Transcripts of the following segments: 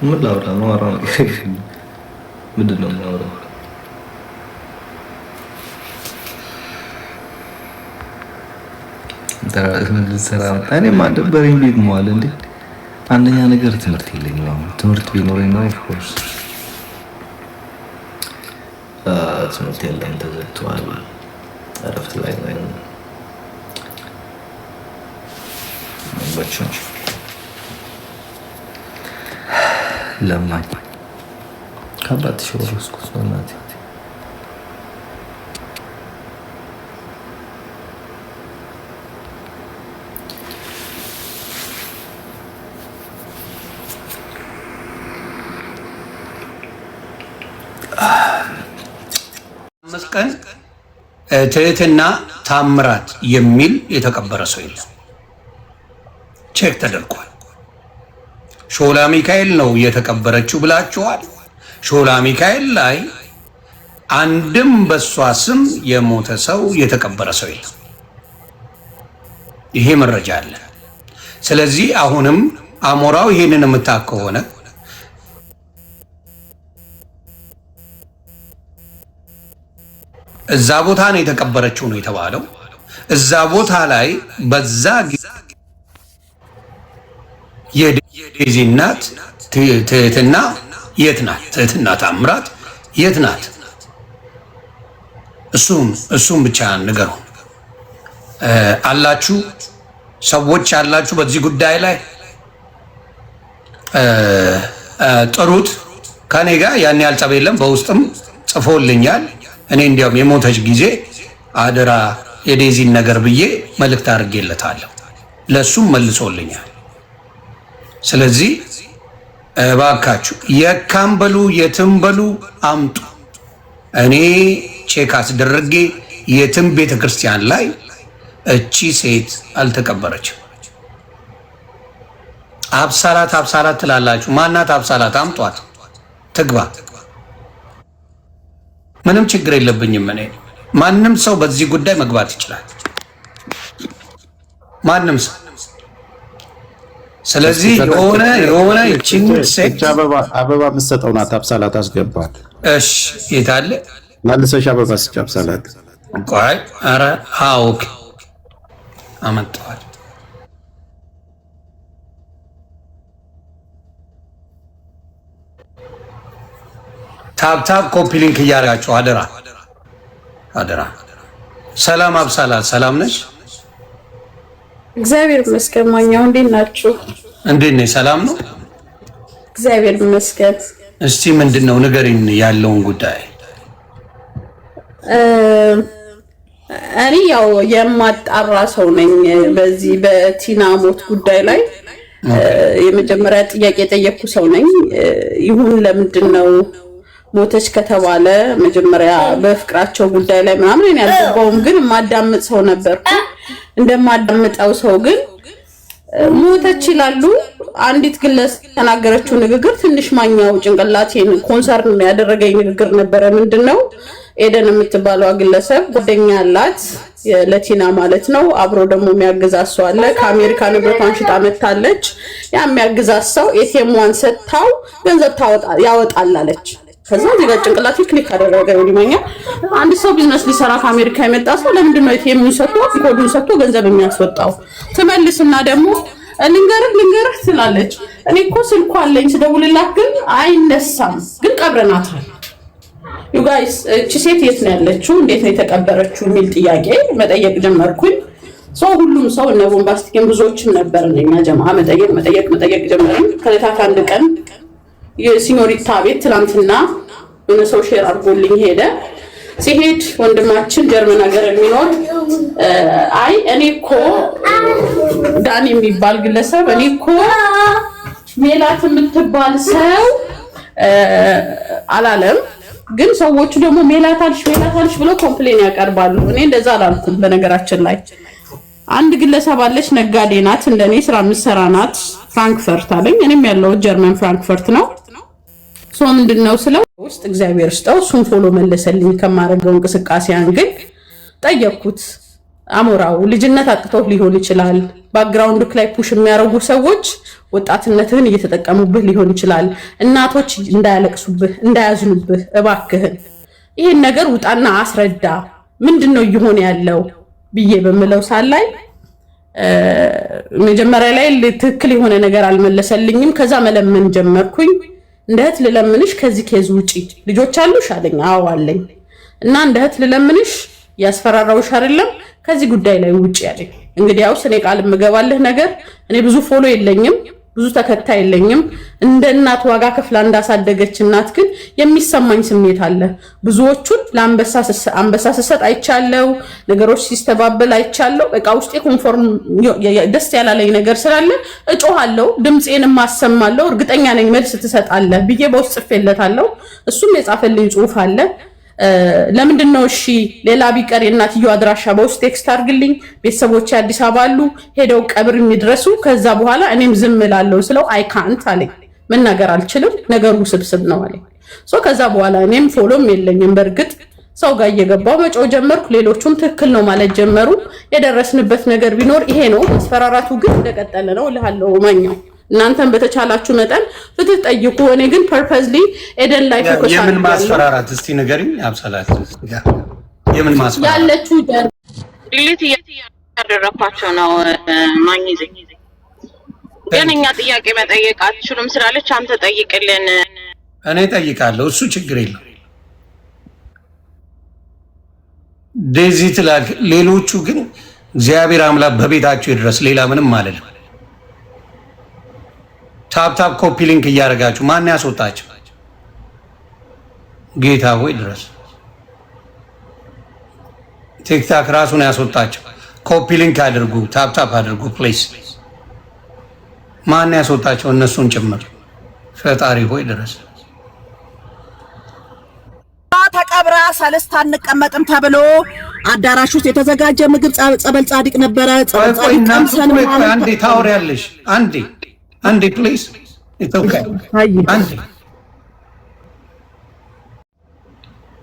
ምን ላውራ ነው? አራ ምንድን ነው የማወራው? እኔ ማደበረኝ ቤት መዋል እንዴ። አንደኛ ነገር ትምህርት የለኝም። ትምህርት ቢኖረኝ ነው ኦፍኮርስ። ትምህርት የለም፣ ተዘግቷል። እረፍት ላይ ነው። በቻች ለማኝ ከባት ሾሮስኩስ በእናትህ መስቀል ትህትና ታምራት የሚል የተቀበረ ሰው የለም። ቼክ ተደርጓል። ሾላ ሚካኤል ነው የተቀበረችው ብላችኋል። ሾላ ሚካኤል ላይ አንድም በሷ ስም የሞተ ሰው የተቀበረ ሰው የለም። ይሄ መረጃ አለ። ስለዚህ አሁንም አሞራው ይሄንን የምታውቅ ከሆነ እዛ ቦታ ነው የተቀበረችው ነው የተባለው። እዛ ቦታ ላይ በዛ የዴዚ እናት ትህትና የት ናት? ትህትና ታምራት የት ናት? እሱም ብቻ ንገሩ። አላችሁ ሰዎች አላችሁ በዚህ ጉዳይ ላይ ጥሩት። ከኔ ጋር ያን ያህል ጸብ የለም። በውስጥም ጽፎልኛል። እኔ እንዲያውም የሞተች ጊዜ አደራ የዴዚን ነገር ብዬ መልእክት አድርጌለታለሁ። ለሱም መልሶልኛል። ስለዚህ እባካችሁ የካም በሉ የትም በሉ አምጡ። እኔ ቼክ አስደረጌ የትም ቤተክርስቲያን ላይ እቺ ሴት አልተቀበረችም። አብሳላት ትላላችሁ። ማናት አብሳላት? አምጧት ትግባ። ምንም ችግር የለብኝም። እኔ ማንም ሰው በዚህ ጉዳይ መግባት ይችላል። ማንም ሰው። ስለዚህ የሆነ እቺን ሴት አበባ የምትሰጠው ናት። አብሳላት አስገባት። እሺ የት አለ? መልሰሽ አበባ ስጭ አብሳላት። ቆይ ኧረ ኦኬ አመጣዋል። ታፕ ኮፒ ሊንክ እያደረጋችሁ አደራ። ሰላም አብሳላት፣ ሰላም ነሽ? እግዚአብሔር ይመስገን። ማኛው እንዴት ናችሁ? እንዴት ነሽ? ሰላም ነው? እግዚአብሔር ይመስገን። እስቲ ምንድነው ንገሪን ያለውን ጉዳይ። እኔ ያው የማጣራ ሰው ነኝ በዚህ በቲና ሞት ጉዳይ ላይ የመጀመሪያ ጥያቄ የጠየቅኩ ሰው ነኝ። ይሁን ለምንድነው ሞተች ከተባለ መጀመሪያ በፍቅራቸው ጉዳይ ላይ ምናምን እኔ አልገባውም፣ ግን ማዳመጥ ሰው ነበርኩ። እንደማዳመጠው ሰው ግን ሞተች ይላሉ። አንዲት ግለሰብ ተናገረችው ንግግር ትንሽ ማኛው ጭንቅላቴን ኮንሰርን ያደረገኝ ንግግር ነበረ። ምንድነው ኤደን የምትባለው ግለሰብ ጓደኛ አላት ለቲና ማለት ነው። አብሮ ደግሞ የሚያግዛት ሰው አለ። ከአሜሪካ ንብረቷን ሽጣ መታለች። ያ የሚያግዛት ሰው ኤቲኤምዋን ሰጥታው ገንዘብ ያወጣል አለች። ከዛ እዚህ ጋር ጭንቅላቴ ክሊክ አደረገ። ወዲማኛ አንድ ሰው ቢዝነስ ሊሰራ ከአሜሪካ የመጣ ሰው ለምንድን ነው ኤቲኤም ሰጥቶ ኮዱን ሰጥቶ ገንዘብ የሚያስወጣው? ትመልስና ደግሞ ልንገርህ ትላለች። እኔ እኮ ስልኳ አለኝ ስደውልላት ግን አይነሳም፣ ግን ቀብረናታል። ዩ ጋይስ እቺ ሴት የት ነው ያለችው? እንዴት ነው የተቀበረችው? የሚል ጥያቄ መጠየቅ ጀመርኩኝ። ሁሉም ሰው እነ ቦምባስቲክን ብዙዎችም ነበር እኛ ጀማ መጠየቅ ጀመርን። ከለታት አንድ ቀን የሲኞሪታ ቤት ትላንትና የሆነ ሰው ሼር አድርጎልኝ ሄደ። ሲሄድ ወንድማችን ጀርመን ሀገር የሚኖር አይ እኔ እኮ ዳን የሚባል ግለሰብ እኔ እኮ ሜላት የምትባል ሰው አላለም፣ ግን ሰዎቹ ደግሞ ሜላታልሽ ብለው ኮምፕሌን ያቀርባሉ። እኔ እንደዛ አላልኩም። በነገራችን ላይ አንድ ግለሰብ አለች፣ ነጋዴ ናት፣ እንደኔ ስራ የምትሰራ ናት፣ ፍራንክፈርት አለኝ። እኔም ያለው ጀርመን ፍራንክፈርት ነው። ምንድነው ስለው ውስጥ እግዚአብሔር ስጠው እሱን ፎሎ መለሰልኝ። ከማረገው እንቅስቃሴ አንግል ጠየቅኩት። አሞራው ልጅነት አጥቶት ሊሆን ይችላል። ባክግራውንድ ላይ ፑሽ የሚያደርጉ ሰዎች ወጣትነትህን እየተጠቀሙብህ ሊሆን ይችላል። እናቶች እንዳያለቅሱብህ እንዳያዝኑብህ እባክህን ይሄን ነገር ውጣና አስረዳ። ምንድነው እየሆነ ያለው ብዬ በመለው ሳላይ መጀመሪያ ላይ ትክክል የሆነ ነገር አልመለሰልኝም። ከዛ መለመን ጀመርኩኝ። እንደህት ልለምንሽ ከዚህ ኬዝ ውጪ ልጆች አሉሽ አለኝ። አዎ አለኝ። እና እንደህት ልለምንሽ ያስፈራራውሽ አይደለም ከዚህ ጉዳይ ላይ ውጪ ያለኝ። እንግዲህ ያው እኔ ቃል የምገባልህ ነገር እኔ ብዙ ፎሎ የለኝም ብዙ ተከታይ የለኝም። እንደ እናት ዋጋ ከፍላ እንዳሳደገች እናት ግን የሚሰማኝ ስሜት አለ። ብዙዎቹን ለአንበሳ ስሰጥ አይቻለው፣ ነገሮች ሲስተባበል አይቻለው። በቃ ውስጤ ኮንፎርም ደስ ያላለኝ ነገር ስላለ እጮሃለሁ፣ ድምጼን ማሰማለሁ። እርግጠኛ ነኝ መልስ ትሰጣለህ ብዬ በውስጥ ጽፌለታለሁ። እሱም የጻፈልኝ ጽሁፍ አለ። ለምንድነው እሺ ሌላ ቢቀር የእናትዮ አድራሻ በውስጥ ቴክስት አድርግልኝ፣ ቤተሰቦች አዲስ አበባ አሉ ሄደው ቀብር የሚድረሱ ከዛ በኋላ እኔም ዝም እላለሁ ስለው አይ ካንት አለኝ። መናገር አልችልም ነገሩ ስብስብ ነው አለኝ። ከዛ በኋላ እኔም ፎሎም የለኝም በርግጥ ሰው ጋር እየገባው መጮህ ጀመርኩ። ሌሎቹም ትክክል ነው ማለት ጀመሩ። የደረስንበት ነገር ቢኖር ይሄ ነው። ማስፈራራቱ ግን እንደቀጠለ ነው እልሃለሁ ማኛው። እናንተም በተቻላችሁ መጠን ፍትህ ጠይቁ። እኔ ግን ፐርፐዝሊ ኤደን ላይ ፎከስ የምን ማስፈራራት እስቲ ንገሪኝ። አብሰላት የምን ማስፈራራት ያለችው ዲሊት ያደረኳቸው ነው ማግኘት ግን እኛ ጥያቄ መጠየቅ አትችሉም ስላለች አንተ ጠይቅልን። እኔ ጠይቃለሁ፣ እሱ ችግር የለም። ዴዚ ትላክ። ሌሎቹ ግን እግዚአብሔር አምላክ በቤታቸው ይድረስ። ሌላ ምንም ማለት ነው። ታፕታፕ ኮፒ ሊንክ እያደረጋችሁ ማን ያስወጣቸው? ጌታ ሆይ ድረስ። ቲክታክ ራሱን ያስወጣቸው። ኮፒ ሊንክ አድርጉ፣ ታፕታፕ አድርጉ ፕሊዝ። ማን ያስወጣቸው? እነሱን ጭምር። ፈጣሪ ሆይ ድረስ። ተቀብራ ሰለስት አንቀመጥም ተብሎ አዳራሽ ውስጥ የተዘጋጀ ምግብ ጸበል ጻድቅ ነበረ። ጸበል ጻድቅ ቀምሰን አንዴ ታወሪያለሽ። አንዴ ፕሊዝ ኢትስ ኦኬ። አንዴ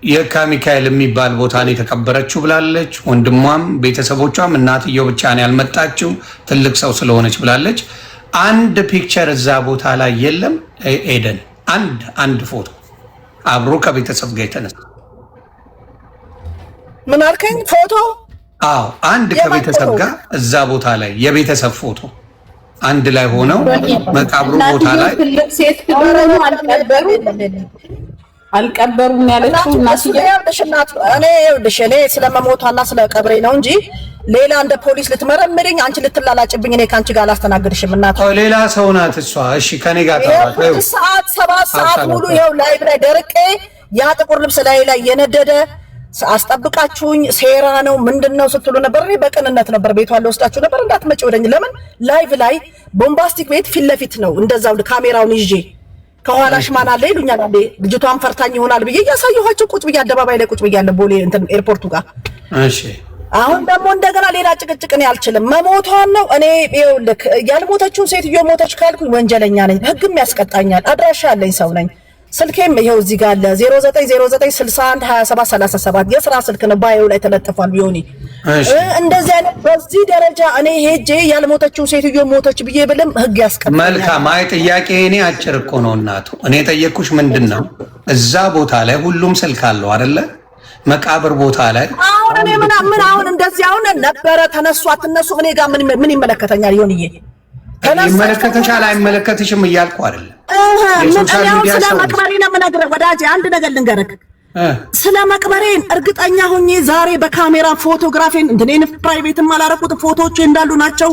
የካ ሚካኤል የሚባል ቦታ ነው የተቀበረችው ብላለች። ወንድሟም ቤተሰቦቿም እናትየው ብቻ ነው ያልመጣችው ትልቅ ሰው ስለሆነች ብላለች። አንድ ፒክቸር እዛ ቦታ ላይ የለም። ኤደን አንድ ፎቶ አብሮ ከቤተሰብ ጋር የተነሳ ምን አልከኝ? ፎቶ? አዎ አንድ ከቤተሰብ ጋር እዛ ቦታ ላይ የቤተሰብ ፎቶ አንድ ላይ ሆነው መቃብሩ ቦታ ላይ ትልቅ ሴት ሆነው አልቀበሩም ያለችው እኔ ስለመሞቷና ስለ ቀብሬ ነው እንጂ ሌላ እንደ ፖሊስ ልትመረምሪኝ አንቺ ልትላላጭብኝ እኔ ካንቺ ጋር አላስተናግድሽም። እናት ሌላ ሰው ናት እሷ። እሺ ከኔ ጋር ታውቃለህ። ሰባት ሰዓት ሙሉ ይኸው ላይቭ ላይ ደርቄ ያ ጥቁር ልብስ ላይ የነደደ አስጠብቃችሁኝ ሴራ ነው ምንድነው ስትሉ ነበር። እኔ በቅንነት ነበር ቤቷን ልወስዳችሁ ነበር እንዳትመጪ ወደኝ። ለምን ላይቭ ላይ ቦምባስቲክ ቤት ፊት ለፊት ነው እንደዛው ካሜራውን ይዤ ከኋላሽ ማን አለ ይሉኛል። አንዴ ልጅቷን ፈርታኝ ይሆናል ብዬ እያሳየኋቸው ቁጭ ብዬ አደባባይ ላይ ቁጭ ብዬ አለ ቦሌ እንትን ኤርፖርቱ ጋር። እሺ አሁን ደግሞ እንደገና ሌላ ጭቅጭቅ ነው ያልችልም። መሞቷን ነው እኔ ይኸውልህ ያልሞተችውን ሴትዮ ሞተች ካልኩኝ ወንጀለኛ ነኝ፣ ህግም ያስቀጣኛል። አድራሻ ያለኝ ሰው ነኝ። ስልኬም ይሄው እዚህ ጋር አለ 0909612737 የስራ ስልክ ነው። ባዩ ላይ ተለጥፏል። ቢሆኒ እንደዚህ አይነት በዚህ ደረጃ እኔ ሄጄ ያልሞተችው ሴትዮ ሞተች ብዬ ብልም ህግ ያስቀጣኛል። መልካም። አይ ጥያቄ እኔ አጭር እኮ ነው እናቱ። እኔ ጠየቅኩሽ ምንድነው እዛ ቦታ ላይ ሁሉም ስልክ አለው አይደለ? መቃብር ቦታ ላይ አሁን እኔ ምን አሁን እንደዚህ አሁን ነበረ ተነሱ አትነሱ እኔ ጋር ምን ይመለከተኛል? ይሆንዬ ይመለከተሻል አይመለከትሽም እያልኩ አይደለም። ስለ መቅበሬ ነው የምነግርህ ወዳጄ። አንድ ነገር ልንገርህ ስለ መቅበሬን እርግጠኛ ሆኜ ዛሬ በካሜራ ፎቶግራፌን እንደኔን ፕራይቬትም አላረኩት ፎቶዎች እንዳሉ ናቸው።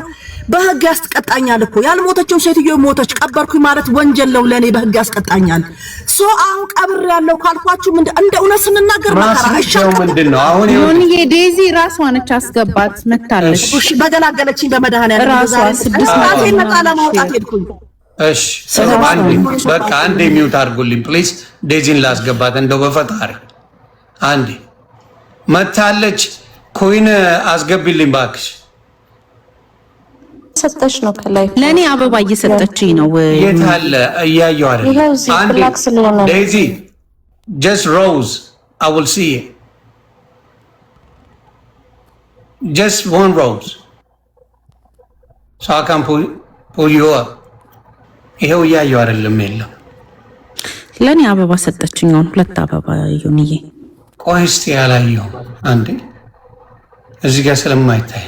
በህግ ያስቀጣኛል እኮ ያልሞተችው ሴትዮ ሞተች ቀበርኩኝ ማለት ወንጀል ነው ለኔ፣ በህግ ያስቀጣኛል። አሁን ቀብር ያለው ካልኳችሁ እንደ እውነት ስንናገር መከራ አይሻልም። ምንድነው አሁን ዴዚ ራሷ ነች አስገባት መታለች። እሺ በገላገለችኝ በመድኃኒዓለም ራሷ 6 ሰዓት ነጣ ለማውጣት ሄድኩኝ። እሺ በቃ አንዴ ሚውት አድርጉልኝ ፕሊዝ። ዴዚን ላስገባት እንደው በፈጣሪ አንዴ መታለች። ኮይን አስገቢልኝ ባክሽ። ሰጠሽ ነው ከላይ ለኔ አበባ እየሰጠችኝ ነው። የት አለ እያየሁ አይደል? አንዴ ዴዚ just rose I will see just one rose so I can pull you up ይሄው ያየው አይደለም የለም ለኔ አበባ ሰጠችኝ አሁን 2 አበባ ዩኒዬ ቆይ እስቲ ያላየው አንዴ እዚህ ጋር ስለማይታይ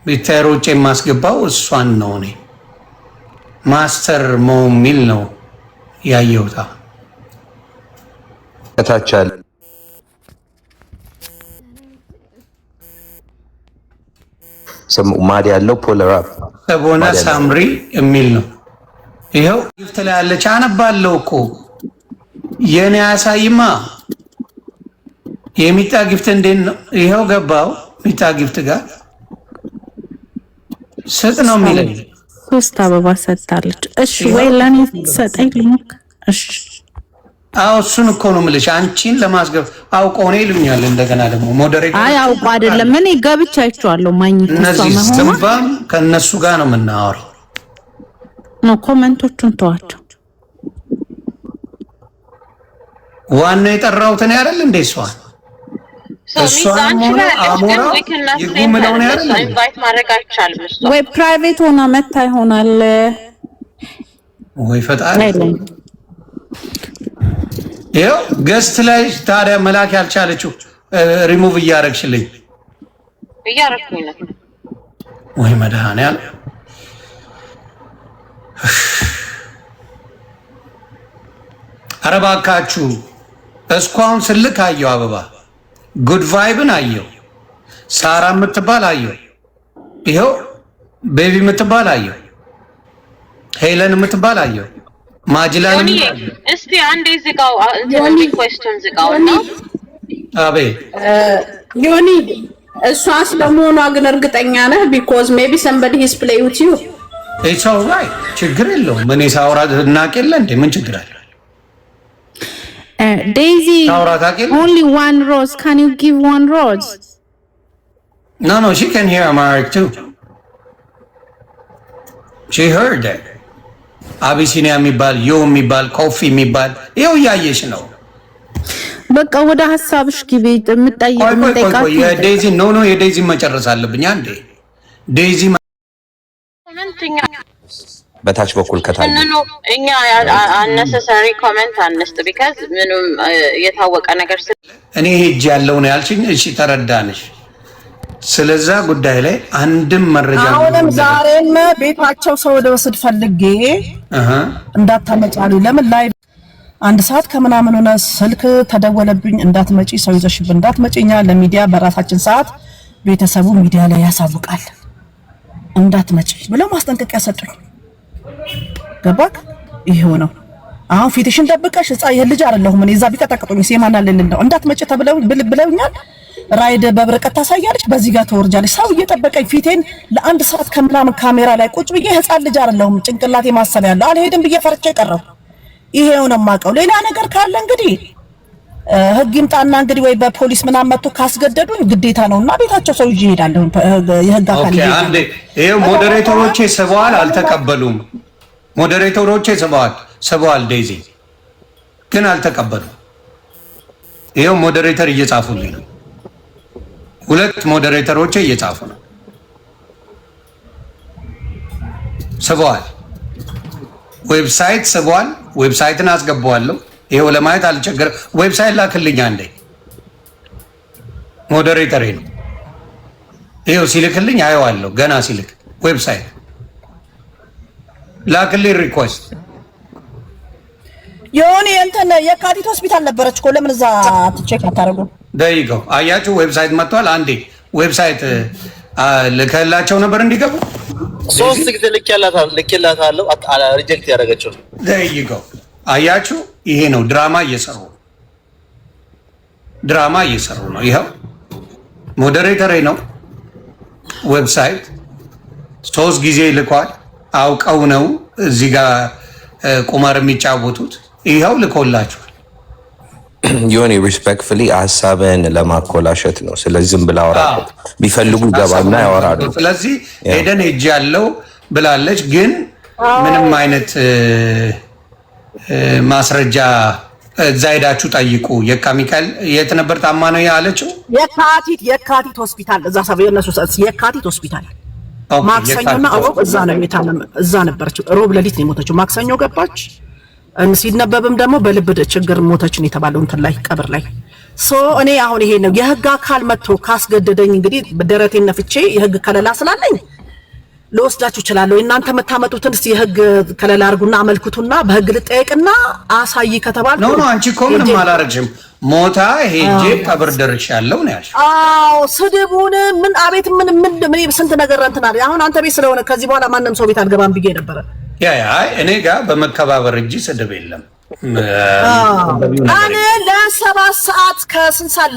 ቢታሮቼ ማስገባው እሷን ነው እኔ ማስተር ሞሚል ነው ያየውታ ከታቻል ማዲ ያለው ፖለር አፕ ሰቦና ሳምሪ የሚል ነው ይሄው ግፍት ላይ ያለች አነባለው እኮ የኔ ያሳይማ የሚጣ ግፍት እንዴት ነው ይሄው ገባው ሚጣ ግፍት ጋር ሰጥ ነው የሚለኝ 3 አበባ ሰጣለች እሺ ወይ ለኔ ሰጠኝ ልክ እሺ አው እሱን እኮ ነው የምልሽ አንቺን ለማስገብ አውቀው ነው ይሉኛል እንደገና ደግሞ ሞዴሬተር አይ አውቀው አይደለም እኔ ገብቻ አይቼዋለሁ ማግኘት እነዚህ ዝምባም ከነሱ ጋር ነው የምናወራው ነው ኮሜንቶቹን ተዋቸው ዋናው የጠራውት ነው አይደል እንዴ እሷን ወይ ፕራይቬት ሆና መታ ይሆናል ወይ ፈጣሪ ይኸው ገስት ላይ ታዲያ መላክ ያልቻለችው ሪሙቭ እያረግሽልኝ ነው ወይ መድኃኒዓለም ኧረ እባካችሁ እስኳን ስልክ አየው አበባ ጉድ ቫይብን አየው ሳራ የምትባል አየው ይኸው ቤቢ የምትባል አየው ሄለን የምትባል አየው ማጅላን እስቲ አንዴ ዝጋው እንትን ሪኩዌስቱን ዝጋውና አቤ ዮኒ እሷ ስለመሆኗ ግን እርግጠኛ ነህ because maybe somebody is playing with you it's all right ችግር የለውም እኔ ሳውራ እናቀለ እንዴ ምን ችግር አለ Daisy only one rose can you give one rose no she can hear Amharic too she heard that አቢሲኒያ የሚባል የሚባል ኮፊ የሚባል ይኸው ያየሽ ነው በቃ ወደ ሐሳብሽ ግቢ የምጠይቃት የዴዚ ኖ የዴዚ መጨረስ አለብኝ አንዴ ዴዚ ኮሜንትኛ በታች በኩል ከታች እኛ unnecessary comment አንስጥ because ምንም የታወቀ ነገር እኔ ሄጅ ያለው ነው ያልሽኝ እሺ ተረዳንሽ ስለዛ ጉዳይ ላይ አንድም መረጃ አሁንም ዛሬም ቤታቸው ሰው ወስድ ፈልጌ እንዳታመጫሉ ለምን ላይ 1 ሰዓት ከምናምን ሆነ ስልክ ተደወለብኝ እንዳትመጪ ሰው ይዘሽብ እንዳትመጪኛ ለሚዲያ በራሳችን ሰዓት ቤተሰቡ ሚዲያ ላይ ያሳውቃል እንዳትመጪ ብለው ማስጠንቀቂያ ሰጡኝ ገባክ ይሄው ነው አሁን ፊትሽን ደብቀሽ የልጅ አይደለሁም እኔ እዛ ቢቀጠቅጡኝ ሲማና ለልን ነው እንዳትመጪ ተብለው ብለውኛል ራይድ በብርቀት ታሳያለች በዚህ ጋር ተወርጃለች ሰው እየጠበቀኝ ፊቴን ለ1 ሰዓት ከምናምን ካሜራ ላይ ቁጭ ብዬ ህፃን ልጅ አይደለሁም ጭንቅላቴ ማሰብ ያለው አልሄድም ብዬ ፈርቼ ቀረው ይሄው ነው ማቀው ሌላ ነገር ካለ እንግዲህ ህግ ይምጣና እንግዲህ ወይ በፖሊስ ምናምን መጥቶ ካስገደዱኝ ግዴታ ነውና ቤታቸው ሰው ይዤ እሄዳለሁ የህግ አካል ኦኬ አንዴ ይሄው ሞዴሬተሮቼ ሰባል አልተቀበሉም ሞዴሬተሮቼ ሰባል ዴዚ ግን አልተቀበሉም ይሄው ሞዴሬተር እየጻፉልኝ ነው 2 ሞዴሬተሮቼ እየጻፉ ነው ሰባል ዌብሳይት ሰባል ዌብሳይትን አስገባዋለሁ ይሄው ለማየት አልቸገረ ዌብሳይት ላክልኝ አንዴ ሞዴሬተሬ ነው ይሄው ሲልክልኝ አየዋለሁ ገና ሲልክ ዌብሳይት ላክልኝ ሪኩዌስት ዮኒ እንትን የካቲት ሆስፒታል ነበረች እኮ ለምን እዛ ቼክ አታረጉ ደይገው አያችሁ ዌብሳይት መጥቷል አንዴ ዌብሳይት ልከላቸው ነበር እንዲገቡ 3 ጊዜ ልኬላታለሁ ሪጀክት ያደረገችው ደይገው አያችሁ ይሄ ነው ድራማ እየሰሩ ነው ይሄው ሞዴሬተሬ ነው ዌብሳይት 3 ጊዜ ልኳል አውቀው ነው እዚህ ጋር ቁማር የሚጫወቱት ይሄው ልኮላችሁ ዮኒ ሪስፔክትፉሊ ሐሳብን ለማኮላሸት ነው ስለዚህ ዝም ብላ አወራለሁ ቢፈልጉ ገባና ያወራሉ ስለዚህ ሄደን ሄጅ ያለው ብላለች ግን ምንም አይነት ማስረጃ እዛ ሄዳችሁ ጠይቁ። የካ ሚካኤል የት ነበር ታማ ነው ያለችው? የካቲት ሆስፒታል እዛ ሰበየ እነሱ የካቲት ሆስፒታል ማክሰኞና ሮብ እዛ ነበረች። ሮብ ሌሊት ነው የሞተችው። ማክሰኞ ገባች። ሲነበብም ደግሞ በልብ ችግር ሞተችን የተባለው እንትን ላይ ቀብር ላይ እኔ አሁን ይሄ ነው የህግ አካል መጥቶ ካስገደደኝ እንግዲህ ደረቴን ነፍቼ የህግ ከለላ ስላለኝ ልወስዳችሁ እችላለሁ። እናንተ መታመጡትን እስቲ የህግ ከለላ አድርጉና አመልክቱና በህግ ልጠየቅና አሳይ ከተባለ ነው አንቺ እኮ ምንም አላረግሽም። ሞታ ሄጄ ቀብር ደርሻለሁ ነው ያልሽ። አዎ ስድቡን ምን አቤት ምን ስንት ነገር እንትና አሁን አንተ ቤት ስለሆነ ከዚህ በኋላ ማንም ሰው ቤት አልገባም ብዬ ነበረ። እኔ ጋር በመከባበር እንጂ ስድብ የለም። እኔ ለ7 ሰዓት ከስንት ሰዓት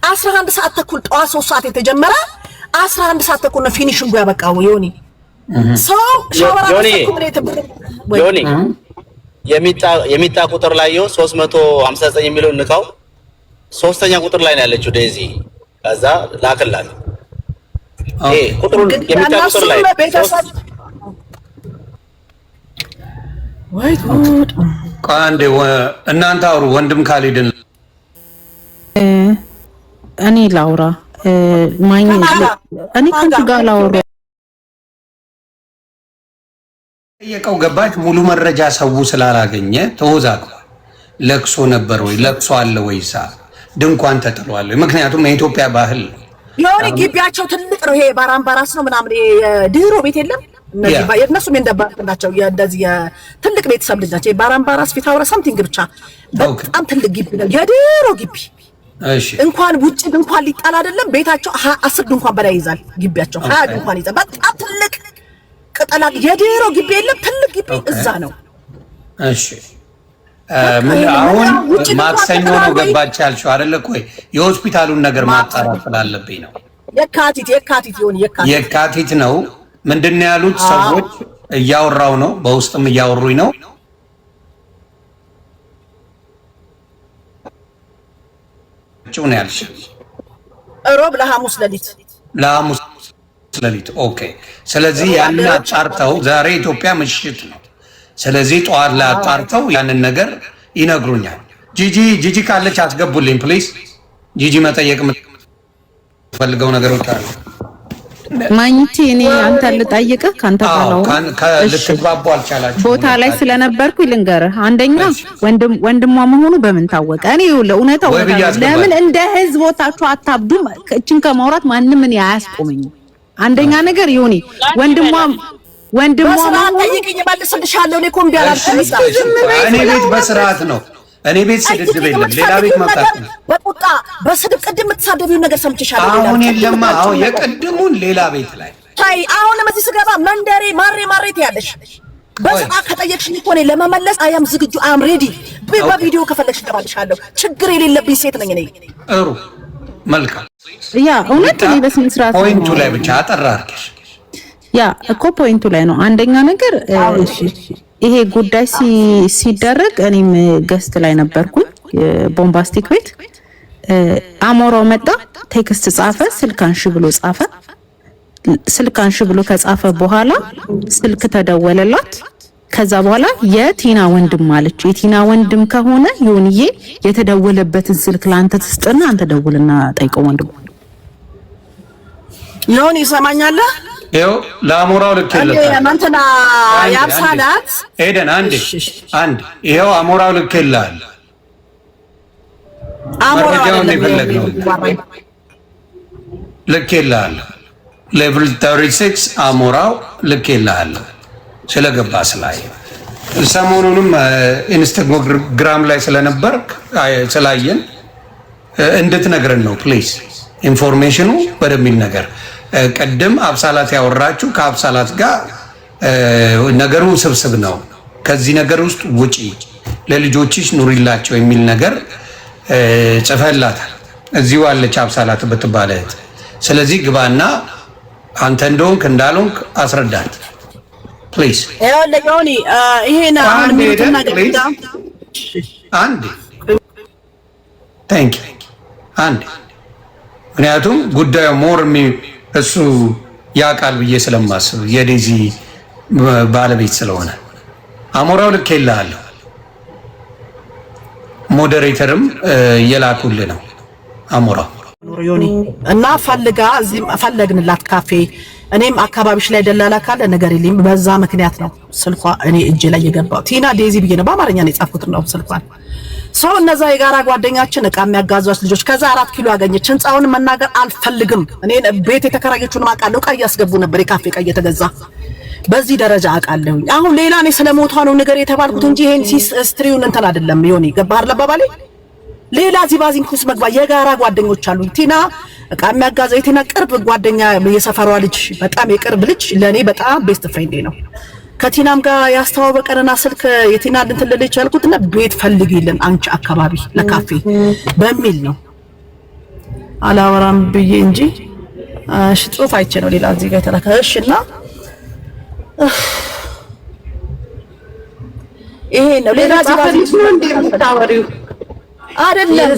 11 ሰዓት ተኩል ጠዋት 3 ሰዓት የተጀመረ 11 ሰዓት ተኩል ነው ፊኒሽንጉ ያበቃው። ዮኒ ዮኒ የሚጣ ቁጥር ላይ 359 የሚለውን ንካው። 3ኛ ቁጥር ላይ ነው ያለችው ዴዚ። ከዛ ላክላት ቁጥሩን የሚጣ ቁጥር ላይ ወይ ጉድ! አንዴ እናንተ አውሩ። ወንድም ካሊድን እኔ ላውራ እኔ ከአንቺ ጋር ላውራ ጠየቀው። ገባች። ሙሉ መረጃ ሰው ስላላገኘ ተወዛግቧል። ለቅሶ ነበር ወይ ለቅሶ አለ ወይሳ ድንኳን ተጥሏል? ምክንያቱም የኢትዮጵያ ባህል ነው። የሆነ ግቢያቸው ትልቅ ነው። ይሄ ባራምባራስ ነው ምናምን ድሮ ቤት የለም። እነሱም እንደባናቸው እንደዚህ ትልቅ ቤተሰብ ልጅ ናቸው። ባራምባራስ ፊታውራ ሳምቲንግ ብቻ በጣም ትልቅ ግቢ ነው፣ የድሮ ግቢ። እንኳን ውጭ ድንኳን ሊጣል አይደለም ቤታቸው 10 ድንኳን በላይ ይዛል። ግቢያቸው 20 ድንኳን ይዛል። በጣም ትልቅ ቅጠላ የድሮ ግቢ የለም፣ ትልቅ ግቢ እዛ ነው። እሺ አሁን ማክሰኞ ነው ገባች ያልሽው አይደለ? ቆይ የሆስፒታሉን ነገር ማጣራት ስላለብኝ ነው። የካቲት ነው። ምንድነው ያሉት ሰዎች? እያወራው ነው፣ በውስጥም እያወሩኝ ነው። ነው ያልሽ ሮብ ለሐሙስ ሌሊት ኦኬ። ስለዚህ ያንን አጣርተው ዛሬ ኢትዮጵያ ምሽት ነው። ስለዚህ ጠዋት ላይ አጣርተው ያንን ነገር ይነግሩኛል። ጂጂ ካለች አስገቡልኝ ፕሊዝ። ጂጂ መጠየቅ የምትፈልገው ነገሮች አሉ። ማግኘቴ እኔ አንተ ልጠይቅህ ካንተ ባለው ልትግባቡ አልቻላችሁ። ቦታ ላይ ስለነበርኩ ልንገርህ። አንደኛ ወንድሟ መሆኑ በምን ታወቀ? እኔ ለእውነታው ለምን እንደ ህዝብ ወጣችሁ አታብዱም? እችን ከማውራት ማንም ምን አያስቆመኝም። አንደኛ ነገር ይሁን ወንድሟ ጠይቅኝ መልስልሻለሁ። እኔ ኮምቢ አላልኩም። እኔ ቤት በስርዓት ነው። እኔ ቤት ስድድብ የለም። ሌላ ቤት መጣት ነው። በቁጣ በስድብ ቅድም የምትሳደቢው ነገር ሰምቼሻለሁ። አሁን የለማ። አሁን የቅድሙን ሌላ ቤት ላይ ታይ። አሁን እዚህ ስገባ መንደሬ ማሬ ትያለሽ። በስርዓት ከጠየቅሽኝ እኮ እኔ ለመመለስ አያም ዝግጁ አም ሬዲ። በቪዲዮ ከፈለግሽ እገባልሻለሁ። ችግር የሌለብኝ ሴት ነኝ እኔ። ጥሩ መልካም። ያ እውነት እኔ በስነ ስርዓት ፖይንቱ ላይ ብቻ አጠራ አድርገሽ ያ እኮ ፖይንቱ ላይ ነው። አንደኛ ነገር ይሄ ጉዳይ ሲደረግ እኔም ገስት ላይ ነበርኩኝ። ቦምባስቲክ ቤት አሞራው መጣ፣ ቴክስት ጻፈ፣ ስልካንሽ ብሎ ጻፈ። ስልካንሽ ብሎ ከጻፈ በኋላ ስልክ ተደወለላት። ከዛ በኋላ የቲና ወንድም አለች። የቲና ወንድም ከሆነ ይሁንዬ የተደወለበትን ስልክ ላንተ ትስጥና አንተ ደውልና ጠይቀው ወንድም ይሁን። ይሰማኛል። ይኸው ለአሞራው ልኬልሃል። እንትና ያብሳላት ሄደን አንድ ይኸው አሞራው ልኬልሃል። መረጃውን የፈለግነው ልኬልሃል። ሌቭል 36 አሞራው ልኬልሃል። ስለገባ ስላይ ሰሞኑንም ኢንስታግራም ላይ ስለነበር ስላየን እንድትነግረን ነው ፕሊዝ። ኢንፎርሜሽኑ በደሚል ነገር ቀደም አብሳላት ያወራችሁ ከአብሳላት ጋር ነገሩ ስብስብ ነው። ከዚህ ነገር ውስጥ ውጪ፣ ለልጆችሽ ኑሪላቸው የሚል ነገር ጽፈላታል። እዚሁ አለች አብሳላት ብትባለት። ስለዚህ ግባና አንተ እንደሆንክ እንዳልሆንክ አስረዳት ፕሊዝ። ይሄን አንድ ምክንያቱም ጉዳዩ ሞር እሱ ያውቃል ብዬ ስለማስብ የዴዚ ባለቤት ስለሆነ አሞራው ልኬልሃለሁ። ሞዴሬተርም እየላኩልህ ነው አሞራው ዮኒ እና ፈልጋ እዚህ ፈለግንላት ካፌ እኔም አካባቢሽ ላይ ደላላ ካለ ነገር የለም በዛ ምክንያት ነው ስልኳ እኔ እጄ ላይ የገባው ቲና ዴዚ ብዬ ነው በአማርኛ ነው የጻፍኩት ነው ስልኳን ሰው እነዛ የጋራ ጓደኛችን እቃ የሚያጋዟት ልጆች ከዛ 4 ኪሎ አገኘች ህንጻውን መናገር አልፈልግም እኔ ቤት የተከራየችውን ማቃለው እቃ እያስገቡ ነበር የካፌ እቃ እየተገዛ በዚህ ደረጃ አቃለሁ አሁን ሌላ እኔ ስለሞቷ ነው ነገር የተባልኩት እንጂ ይሄን ስትሪውን እንትን አይደለም ዮኒ ገባህ ለባባሌ ሌላ ዚባዚንኩስ መግባ የጋራ ጓደኞች አሉ ቲና እቃ የሚያጋዘው የቲና ቅርብ ጓደኛ የሰፈሯ ልጅ በጣም የቅርብ ልጅ ለኔ በጣም ቤስት ፍሬንዴ ነው ከቲናም ጋር ያስተዋወቀንና ስልክ የቲና እንትን ልልች ያልኩትና ቤት ፈልጊልን አንቺ አካባቢ ለካፌ በሚል ነው አላወራም ብዬ እንጂ እሺ ጽሁፍ አይቼ ነው ሌላ እዚህ ጋር ተላከሽና ይሄ ነው ሌላ ዚባዚንኩስ ነው እንደምታወሪው አይደለም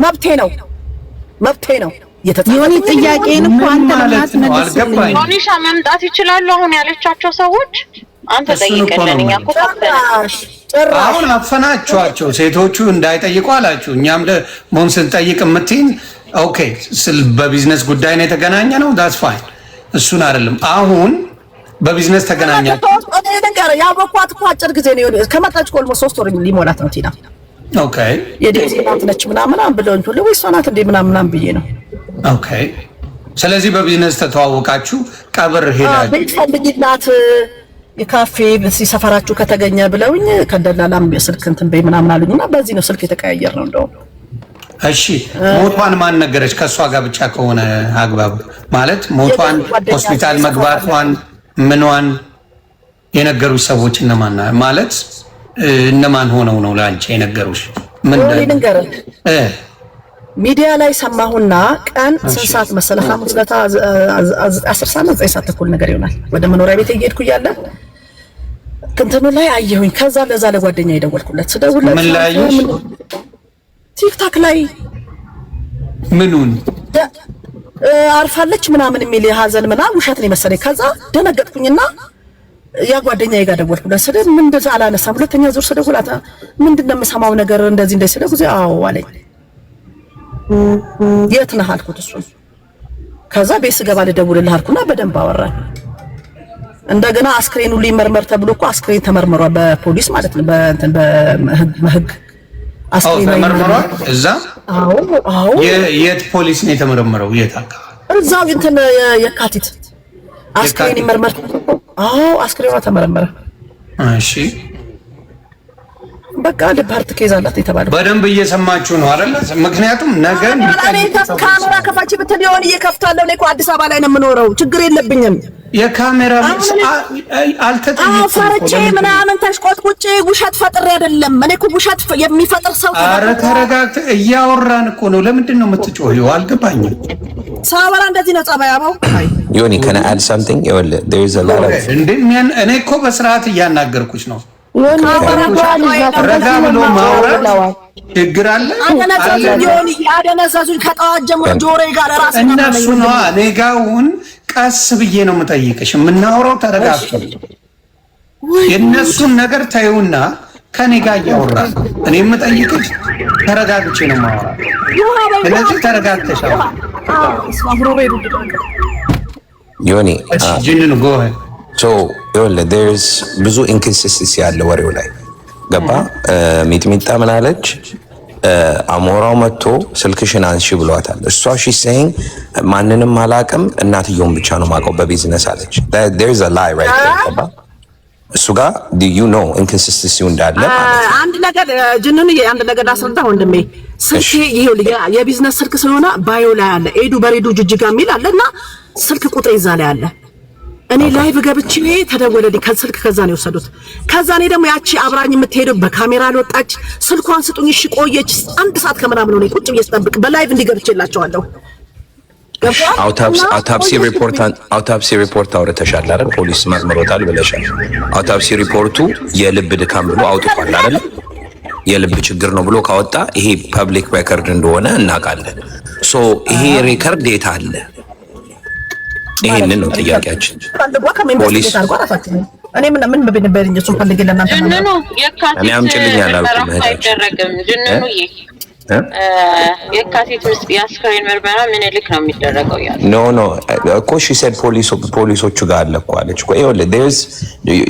መብቴ ነው የሆነ ጥያቄን እኮ አንተ ለማስመለስ ሞኒሻ መምጣት ይችላሉ አሁን ያለቻቸው ሰዎች አንተ ጠይቀልን እኛ እኮ አሁን አፈናችኋቸው ሴቶቹ እንዳይጠይቁ አላችሁ እኛም ለሞንስን ጠይቅ የምትይኝ ኦኬ በቢዝነስ ጉዳይ ነው የተገናኘ ነው ዳትስ ፋይን እሱን አይደለም አሁን በቢዝነስ ተገናኛችሁ ነገር ያበቋት እኮ አጭር ጊዜ ነው ከመጣች ኮልሞ 3 ወር ሊሞላት ነው ቲና ኦኬ የዴዚ ናት ነች ምናምን ብለው እንትን ለወይስ ሶናት እንደ ምናምን ብዬ ነው ኦኬ ስለዚህ በቢዝነስ ተተዋወቃችሁ ቀብር ሄዳችሁ ቤትፈልግላት የካፌ ሲሰፈራችሁ ከተገኘ ብለውኝ ከደላላም ስልክ እንትን በይ ምናምን አሉኝና በዚህ ነው ስልክ የተቀያየር ነው እንደው እሺ ሞቷን ማን ነገረች ከሷ ጋር ብቻ ከሆነ አግባብ ማለት ሞቷን ሆስፒታል መግባቷን ምንዋን የነገሩሽ ሰዎች እነማን ማለት እነማን ሆነው ነው ላንቺ የነገሩሽ ምን ነገር ሚዲያ ላይ ሰማሁና ቀን 3 ሰዓት መሰለህ ሐሙስ ለታ 10 ሰዓት 9 ሰዓት ተኩል ነገር ይሆናል ወደ መኖሪያ ቤት እየሄድኩ ያለ እንትኑ ላይ አየሁኝ ከዛ ለዛ ለጓደኛ ይደወልኩለት ስደውልለት ምን ላይ ቲክታክ ላይ ምኑን አርፋለች ምናምን የሚል የሀዘን ምናምን ውሸት ነው መሰለኝ ከዛ ደነገጥኩኝና ያ ጓደኛዬ ጋር ደወልኩለት ስለ ምን እንደዛ አላነሳም ሁለተኛ ዙር ስደውላታ ምንድነው የምሰማው ነገር እንደዚህ እንደዚህ አዎ አለኝ የት ነህ አልኩት እሱ ከዛ ቤት ስገባ ልደውልልህ አልኩና በደንብ አወራን እንደገና አስክሬኑ ሊመርመር ተብሎ እኮ አስክሬን ተመርመሯ በፖሊስ ማለት ነው በእንትን በህግ አስክሬን ተመርመሯ እዛ አዎ የት ፖሊስ ነው የተመረመረው የት አካባቢ እዛው እንትን የካቲት አስክሬን ይመርመር አስክሬኗ ተመረመረ እሺ በቃ ለፓርት ኬዝ አላት የተባለው በደንብ እየሰማችሁ ነው አይደል ምክንያቱም ነገ ካሜራ ከፋች ብትል ይሆን እየከፍታለሁ እኔ እኮ አዲስ አበባ ላይ ነው የምኖረው ችግር የለብኝም የካሜራ አልተጠየቅኩም ፈርቼ ምናምን ተሽቆጥቁጬ ውሸት ፈጥሬ አይደለም እኔ እኮ ውሸት የሚፈጥር ሰው ኧረ ተረጋግተህ እያወራን እኮ ነው ለምንድን ነው የምትጮሂው አልገባኝም ሳወራ እንደዚህ ነው ጸባያው ዮኒ can I add something there is a lot of እኔ እኮ በስርዓት እያናገርኩሽ ነው ረጋ ብሎ ማውራት ችግር አለ አደነዛዙኝ ከጠዋት ጀምሮ ጆሮዬ ጋር ራስ እነሱ ነው እኔ ጋር አሁን ቀስ ብዬ ነው የምጠይቅሽ የምናወራው ተረጋግተን የእነሱን ነገር ታዩና ከኔ ጋር እያወራ እኔ የምጠይቅሽ ተረጋግቼ ነው የማወራው ስለዚህ ተረጋግተሽ ዮኒ ጅንን ጎህ so there's ብዙ inconsistency ያለ ወሬው ላይ ገባ ሚጥሚጣ ምን አለች አሞራው መጥቶ ስልክሽን አንሺ ብሏታል እሷ she's saying ማንንም አላቅም እናትየውን ብቻ ነው ማቀው በቢዝነስ አለች there's a lie right there ገባ እሱ ጋር do you know inconsistency እንዳለ አንድ ነገር ጅንን አንድ ነገር አስረዳ ወንድሜ ስልክ ይሄው የቢዝነስ ስልክ ስለሆነ ባዮ ላይ አለ ኤዱ በሬዱ ጅጅጋ የሚል አለና ስልክ ቁጥር ይዛ ላይ አለ እኔ ላይቭ ገብቼ ተደወለልኝ ከስልክ ከዛ ነው የወሰዱት ከዛ እኔ ደግሞ ያቺ አብራኝ የምትሄደው በካሜራ አልወጣች ስልኳን ስጡኝ እሺ ቆየች 1 ሰዓት ከምናምን ነው ቁጭ ብዬ ስጠብቅ በላይቭ እንዲገብቼላቸዋለሁ አውቶፕሲ ሪፖርት አውርተሻል አይደል ፖሊስ መርምሮታል ብለሻል አውቶፕሲ ሪፖርቱ የልብ ድካም ብሎ አውጥቷል አይደል የልብ ችግር ነው ብሎ ካወጣ ይሄ ፐብሊክ ሬከርድ እንደሆነ እናውቃለን ሶ ይሄ ሬከርድ የት አለ ይሄንን ነው ጥያቄያችን እኔ ምን በብንበልኝ እሱን ፈልጌ ለእናንተ ጅንኑ የካቲት አይደረግም። ጅንኑ የካቲት ውስጥ የአስክሬን ምርመራ ምኒልክ ነው የሚደረገው ያለ ኖ እኮ ሺ ሰድ ፖሊሶቹ ጋር አለ እኮ አለች እኮ ይኸውልህ there's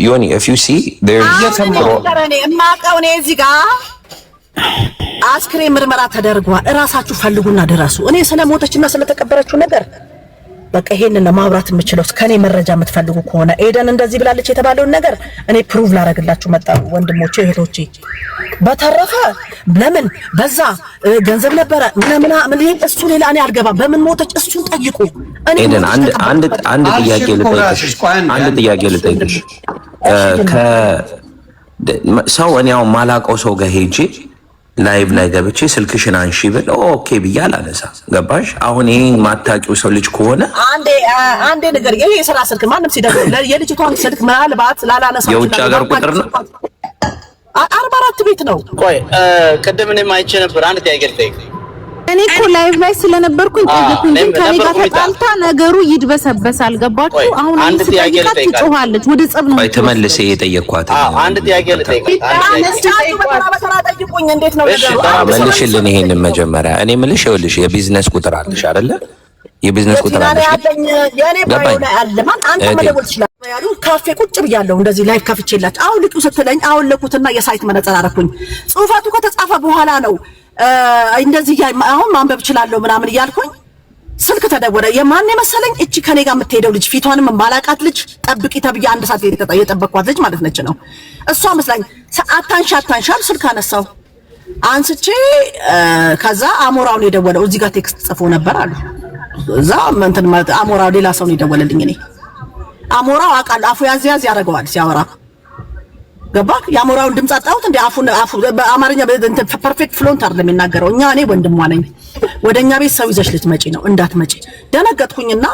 ዮኒ if you see there's የማውቀው እኔ እዚህ ጋር አስክሬን ምርመራ ተደርጓል። እራሳችሁ ፈልጉና ድረሱ። እኔ ስለሞተችና ስለተቀበረችው ነገር በቃ ይሄንን ማብራት የምችለው ከኔ መረጃ የምትፈልጉ ከሆነ ኤደን እንደዚህ ብላለች የተባለውን ነገር እኔ ፕሩቭ ላደርግላችሁ መጣሁ ወንድሞቼ እህቶቼ። በተረፈ ለምን በዛ ገንዘብ ነበረ ምን እሱ ሌላ እኔ አልገባም። በምን ሞተች እሱን ጠይቁ። እኔ ኤደን አንድ ጥያቄ ልጠይቅሽ ሰው እኔ ያው ማላውቀው ሰው ጋር ሄጄ ላይቭ ላይ ገብቼ ስልክሽን አንሺ ብል ኦኬ ብዬ አላነሳ። ገባሽ? አሁን ይሄን ማታውቂው ሰው ልጅ ከሆነ አንዴ ነገር ይሄ የሥራ ስልክ ማንም ሲደውል የልጅቷን ስልክ ምናልባት ላላነሳ የውጭ ሀገር ቁጥር ነው 44 ቤት ነው። ቆይ ቅድም እኔም አይቼ ነበር። አንድ ጥያቄ ልጠይቅ። እኔ እኮ ላይቭ ላይ ስለነበርኩኝ ጠይቁኝ። ከኔ ጋር ተጣልታ ነገሩ ይድበሰበሳል። ገባችሁ? አሁን አንድ ጥያቄ ልጠይቅ። ትጮሃለች ወደ ጸብ ነው። ቆይ ተመልሰ የጠየቅኳት አንድ ጥያቄ ልጠይቅ። እንዴት ነው መልሽልን ይሄንን መጀመሪያ። እኔ የምልሽ ይኸውልሽ የቢዝነስ ቁጥር አለሽ አይደለ? የቢዝነስ ቁጥር አለሽ ያኔ ባይሆን አለማን አንተ መደወል ትችላለህ ያሉ ካፌ ቁጭ ብያለሁ እንደዚህ ላይቭ ከፍቼላችሁ አሁን ልቁ ስትለኝ አሁን ለቁትና የሳይት መነጽር አደረኩኝ። ጽሁፋቱ ከተጻፈ በኋላ ነው እንደዚህ አሁን ማንበብ እችላለሁ ምናምን እያልኩኝ ስልክ ተደወለ። የማን መሰለኝ እቺ ከኔ ጋር የምትሄደው ልጅ ፊቷንም ማላቃት ልጅ ጠብቂ ተብዬ አንድ ሰዓት የጠበቅኳት ልጅ ማለት ነች ነው እሷ መስላኝ። አታንሻል ስልክ አነሳው አንስቼ ከዛ አሞራውን የደወለው እዚህ ጋር ቴክስት ጽፎ ነበር አሉ። እዛ እንትን ማለት አሞራው ሌላ ሰው ነው የደወለልኝ። እኔ አሞራው አውቃለሁ አፉ ያዝ ያደርገዋል ሲያወራ ገባክ? የአሞራውን ድምፅ አጣሁት እንደ አፉ በአማርኛ እንትን ፐርፌክት ፍሎንት አይደለም የሚናገረው። እኔ ወንድሟ ነኝ። ወደኛ ቤት ሰው ይዘሽ ልትመጪ ነው እንዳትመጪ ደነገጥኩኝና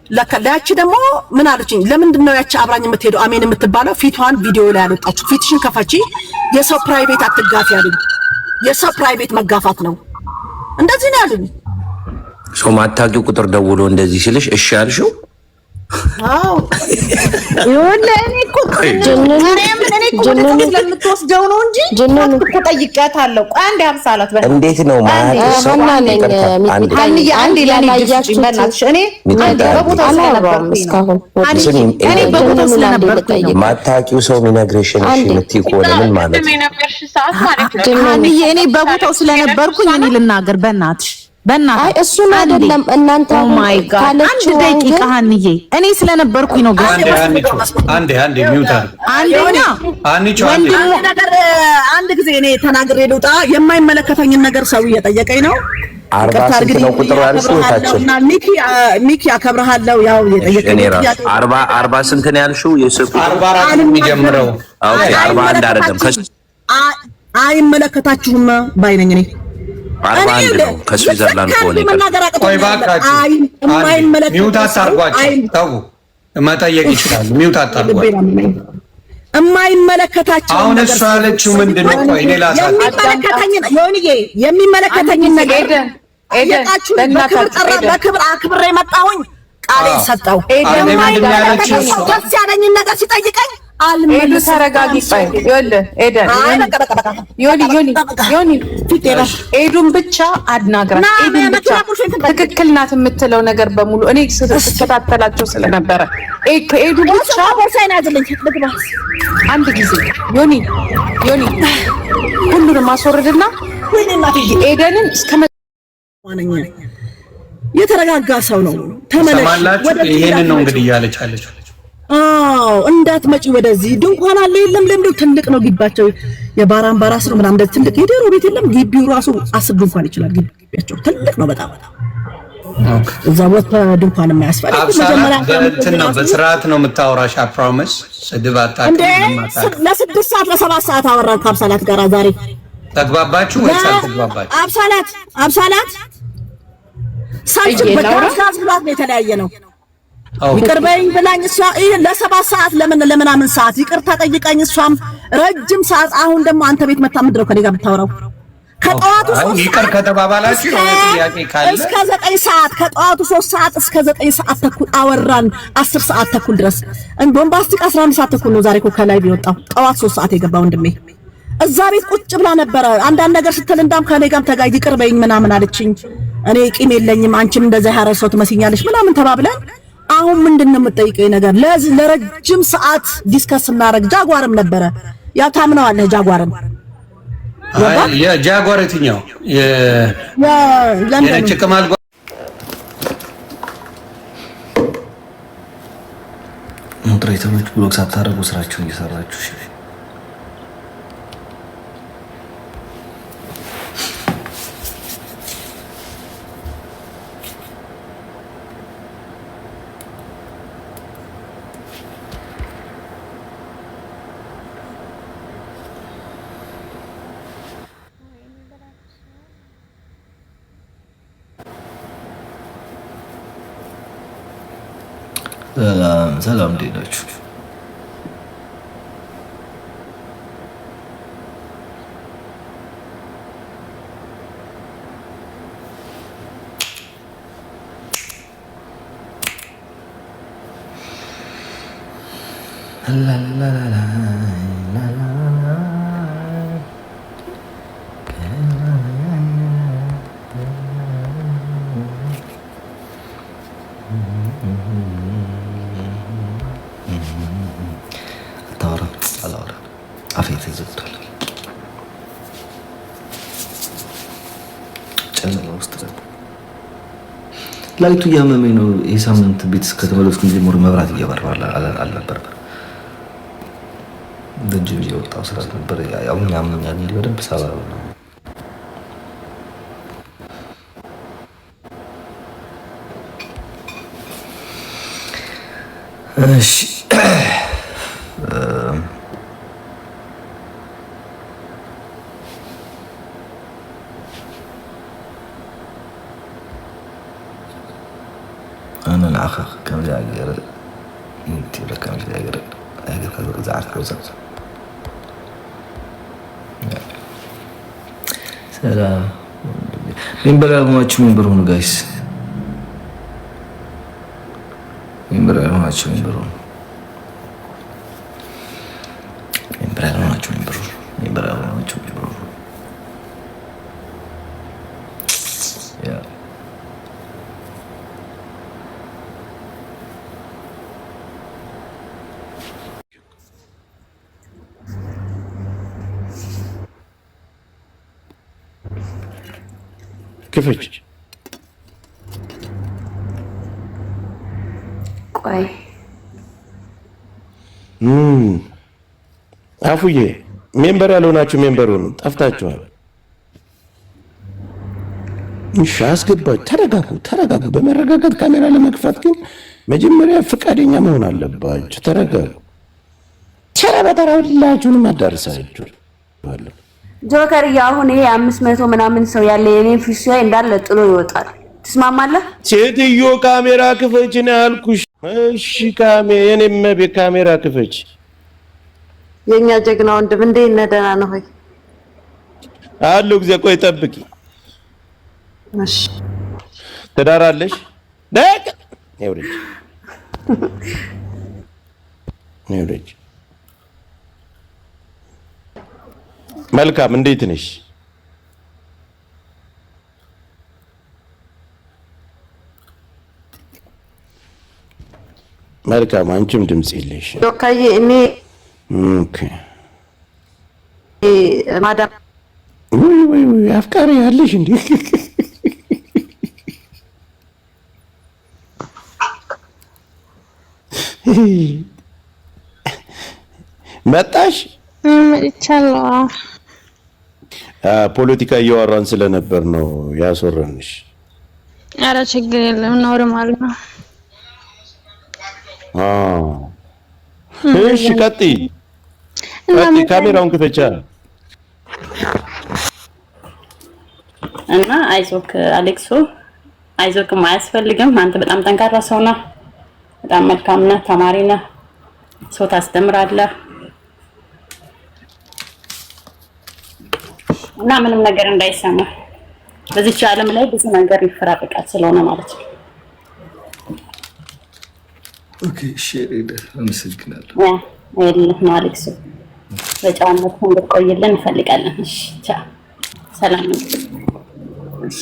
ለከላያቺ ደግሞ ምን አለችኝ? ለምንድን ነው ያቺ አብራኝ የምትሄደው አሜን የምትባለው ፊቷን ቪዲዮ ላይ ያለጣችሁ? ፊትሽን ከፈቺ የሰው ፕራይቬት አትጋፊ አሉኝ። የሰው ፕራይቬት መጋፋት ነው እንደዚህ ነው ያሉኝ። ሰው ማታውቂው ቁጥር ደውሎ እንደዚህ ሲልሽ እሺ ያልሽው? አዎ እኔ እኮ ስለምትወስደው ነው እንጂ እኮ ጠይቄያታለሁ። ቆይ አንዴ አብሳላት እንዴት ነው ማለት ሰው ማታውቂው ሰው የሚነግርሽን እሺ የምትይ ከሆነ ምን ማለት ነው? እኔ በቦታው ስለነበርኩኝ እኔ ልናገር በእናትሽ አይ እሱን አይደለም እናንተ አንድ ደቂቃ ሀንዬ እኔ ስለነበርኩኝ ነው። አንዴ ሚውት አንድ ጊዜ እኔ ተናግሬ ልውጣ። የማይመለከተኝን ነገር ሰው እየጠየቀኝ ነው። 40 ነው ቁጥሩ ያልሽው ታችን ሚኪ አከብርሃለሁ። ያው የጠየቀኝ 40 ስንት ነው ያልሽው? የሱቁ 44 የሚጀምረው ኦኬ 41 አይደለም። አይመለከታችሁም ባይነኝ እኔ 41 ነው ከስዊዘርላንድ ሆነ። ቆይ ባካችሁ ሚውት አታርጓቸው። ተው መጠየቅ ይችላል። ሚውት አታርጓቸው። የማይመለከታቸው አሁን እሱ ያለችው ምንድነው? ቆይ ሌላ የሚመለከተኝን ነገር ጠየቃችሁ። በክብር አክብሬ መጣሁኝ። ቃሌን ሰጠው። ደስ ያለኝን ነገር ሲጠይቀኝ አልመለስም። ተረጋጊ። ኤዱን ብቻ አድናግራት። ኤዱን ብቻ ትክክል ናት የምትለው ነገር በሙሉ እኔ ስትከታተላቸው ስለነበረ ከኤዱ ብቻ አንድ ጊዜ ዮኒ ሁሉንም ማስወረድና ኤደንን እስከ የተረጋጋ ሰው ነው። ተመለሽ። ይሄንን ነው እንግዲህ እያለች አለች። እንዳትመጪ ወደዚህ ድንኳን አለ የለም ለምንድነው? ትልቅ ነው ግቢያቸው። የባራስ ነው ምናምን እንደዚህ ትልቅ የዶሮ ቤት የለም። ግቢው ራሱ 10 ድንኳን ይችላል። ግቢያቸው ትልቅ ነው በጣም እዛ ወጣ ድንኳን የማያስፈልግ መጀመሪያ እንትን ነው። በስርዓት ነው የምታወራሽ። ፕሮሚስ ስድብ አታውቅም። ለ6 ሰዓት ለ7 ሰዓት አወራን ከአብሳላት ጋር ዛሬ። ተግባባችሁ ወይስ አልተግባባችሁ? አብሳላት ሳይች በጋዝ ብላት ነው የተለያየ ነው። ይቅርበኝ ብላኝ እሷ ለ7 ሰዓት ለምናምን ሰዓት ይቅርታ ጠይቀኝ እሷም ረጅም ሰዓት። አሁን ደግሞ አንተ ቤት መታ ምንድነው ከኔ ጋር ብታወራው? ከጠዋቱ 3 ይቅር ከተባባላችሁ የሆነ ጥያቄ ካለ እስከ 9 ሰዓት ከጠዋቱ 3 ሰዓት እስከ 9 ሰዓት ተኩል አወራን 10 ሰዓት ተኩል ድረስ ቦምባስቲክ 11 ሰዓት ተኩል ነው ዛሬ እኮ ከላይ ቢወጣው ጠዋት 3 ሰዓት የገባ ወንድሜ እዛ ቤት ቁጭ ብላ ነበረ አንዳንድ ነገር ስትል እንዳም ከኔ ጋርም ተጋይ ይቅር በይኝ ምናምን አለችኝ እኔ ቂም የለኝም አንቺም እንደዛ ያረሰው ትመስኛለሽ ምናምን ተባብለን አሁን ምንድነው የምትጠይቀኝ ነገር ለረጅም ሰዓት ዲስከስ እናረግ ጃጓርም ነበረ ያ ታምነዋለህ ጃጓርን የጃጓር የትኛው የነጭ ከማል ሞዴሬተሮች ብሎክ ሳታረጉ ስራችሁን እየሰራችሁ እሺ ሰላም እንዴት ናችሁ? ላይቱ ያመመኝ ነው የሳምንት ቤት ከተመለስኩ ጀምሮ መብራት እየበራ አልነበረ ደጅም እየወጣው ስራ ነበር ያው ምናምን ያኔ በደንብ ሰባው ነው እሺ أنا العخ كم جاء غير أنت ولا كم جاء غير كذا زعل كوزات سلام من بلغ ماتش من برون جايز من بلغ ماتش من برون من بلغ ماتش من برون من بلغ ماتش من برون يا ክፈች ቆይ አፉዬ ሜምበር ያልሆናችሁ ሜምበር ሆኑ ጠፍታችኋል እሺ አስገባችሁ ተረጋጉ በመረጋጋት ካሜራ ለመክፈት ግን መጀመሪያ ፍቃደኛ መሆን አለባችሁ ተረጋጉ ተረበተራው ሁላችሁንም አዳርሳችሁ ጆከር አሁን ይሄ 500 ምናምን ሰው ያለ የኔን ፊሽ ላይ እንዳለ ጥሎ ይወጣል ትስማማለህ ሴትዮ ካሜራ ክፈች ነው ያልኩሽ እሺ የኔም ቤት ካሜራ ክፈች የኛ ጀግና ወንድም እንዴ ነደና ነው ሆይ አሉ ጊዜ ቆይ ጠብቂ እሺ ተዳራለሽ ደቅ ነውልጅ መልካም እንዴት ነሽ መልካም አንቺም ድምጽ የለሽ ዶካዬ እኔ ኦኬ ማዳም ወይ አፍቃሪ ያለሽ እንዴ መጣሽ መጥቻለሁ ፖለቲካ እያወራን ስለነበር ነው ያስወራንሽ ኧረ ችግር የለም ኖርማል ነው እሺ ቀጥይ ካሜራውን ክፈቻ እና አይዞክ አሌክሶ አይዞክ ማያስፈልግም አንተ በጣም ጠንካራ ሰው ነህ በጣም መልካም ነህ ተማሪ ነህ ሰው ታስተምራለህ እና ምንም ነገር እንዳይሰማ በዚች ዓለም ላይ ብዙ ነገር ይፈራረቃል ስለሆነ ማለት ነው። ኦኬ ሼር አመሰግናለሁ። አይደለም አሌክስ በጫውነት እንድትቆይልን እንፈልጋለን። እሺ ቻው ሰላም። እሺ